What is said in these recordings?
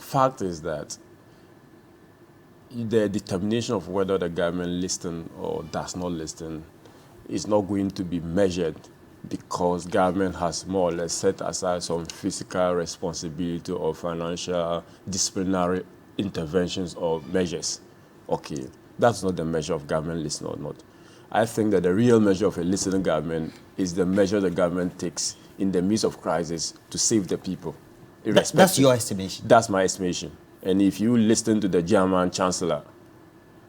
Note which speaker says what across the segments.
Speaker 1: fact is that the determination of whether the government listens or does not listen is not going to be measured because government has more or less set aside some fiscal responsibility or financial disciplinary interventions or measures. Okay, that's not the measure of government listening or not. I think that the real measure of a listening government is the measure the government takes in the midst of crisis to save the people.
Speaker 2: That's your estimation?
Speaker 1: That's my estimation. And if you listen to the German Chancellor,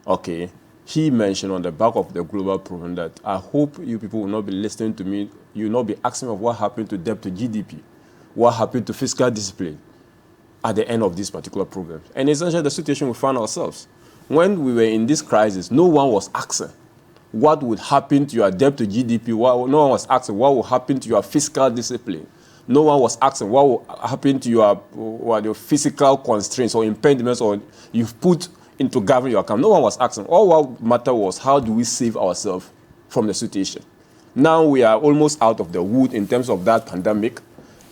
Speaker 1: okay, he mentioned on the back of the global problem that I hope you people will not be listening to me, you will not be asking of what happened to debt to GDP, what happened to fiscal discipline at the end of this particular problem. And essentially the situation we found ourselves. When we were in this crisis, no one was asking what would happen to your debt to GDP. No one was asking what will happen to your fiscal discipline. No one was asking what will happen to your physical constraints or impediments or you've put into governing your account. No one was asking. All what mattered was how do we save ourselves from the situation. Now we are almost out of the wood in terms of that pandemic.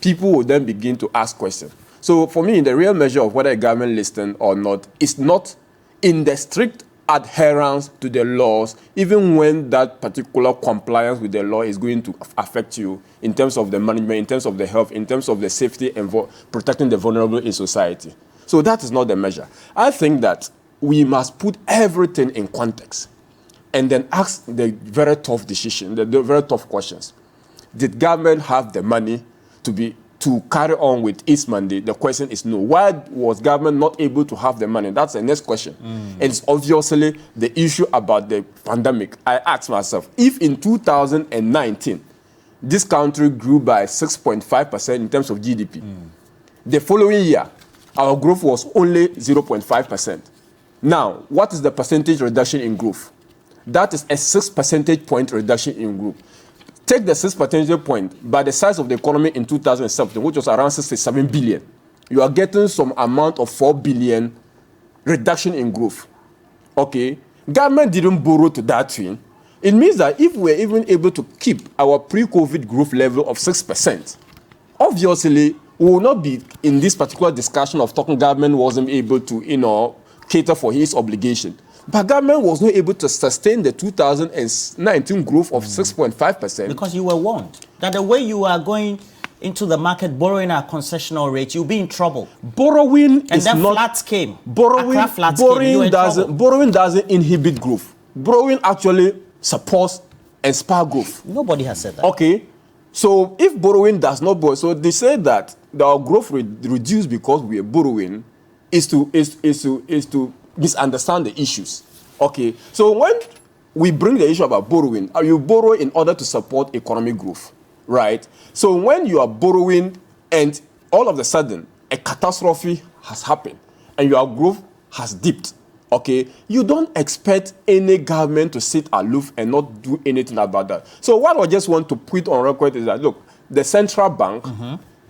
Speaker 1: People will then begin to ask questions. So for me, the real measure of whether a government listens or not is not in the strict adherence to the laws, even when that particular compliance with the law is going to affect you in terms of the management, in terms of the health, in terms of the safety and protecting the vulnerable in society. So that is not the measure. I think that we must put everything in context and then ask the very tough decision, the very tough questions. Did government have the money to carry on with its mandate? The question is no. Why was government not able to have the money? That's the next question. And it's obviously the issue about the pandemic. I asked myself, if in 2019, this country grew by 6.5% in terms of GDP, the following year, our growth was only 0.5%. Now, what is the percentage reduction in growth? That is a 6 percentage point reduction in growth. Take the 6 percentage point by the size of the economy in 2017, which was around 67 billion. You are getting some amount of 4 billion reduction in growth. Okay? Government didn't borrow to that thing. It means that if we're even able to keep our pre-COVID growth level of 6%, obviously we will not be in this particular discussion of talking government wasn't able to, cater for his obligation. But government was not able to sustain the 2019 growth of 6.5%.
Speaker 2: Because you were warned that the way you are going into the market borrowing at concessional rate, you'll be in trouble.
Speaker 1: Borrowing
Speaker 2: and then flats came.
Speaker 1: Borrowing doesn't inhibit growth. Borrowing actually supports and sparks growth.
Speaker 2: Nobody has said that.
Speaker 1: Okay. So if borrowing does not borrow, so they say that our growth reduced because we are borrowing is to misunderstand the issues. Okay, so when we bring the issue about borrowing, you borrow in order to support economic growth, right? So when you are borrowing and all of a sudden a catastrophe has happened and your growth has dipped, okay, you don't expect any government to sit aloof and not do anything about that. So what I just want to put on record is that, look, the central bank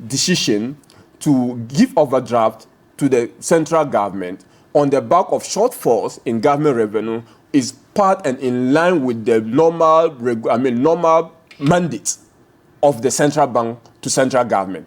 Speaker 1: decision to give overdraft to the central government on the back of shortfalls in government revenue is part and in line with the normal mandates of the central bank to central government.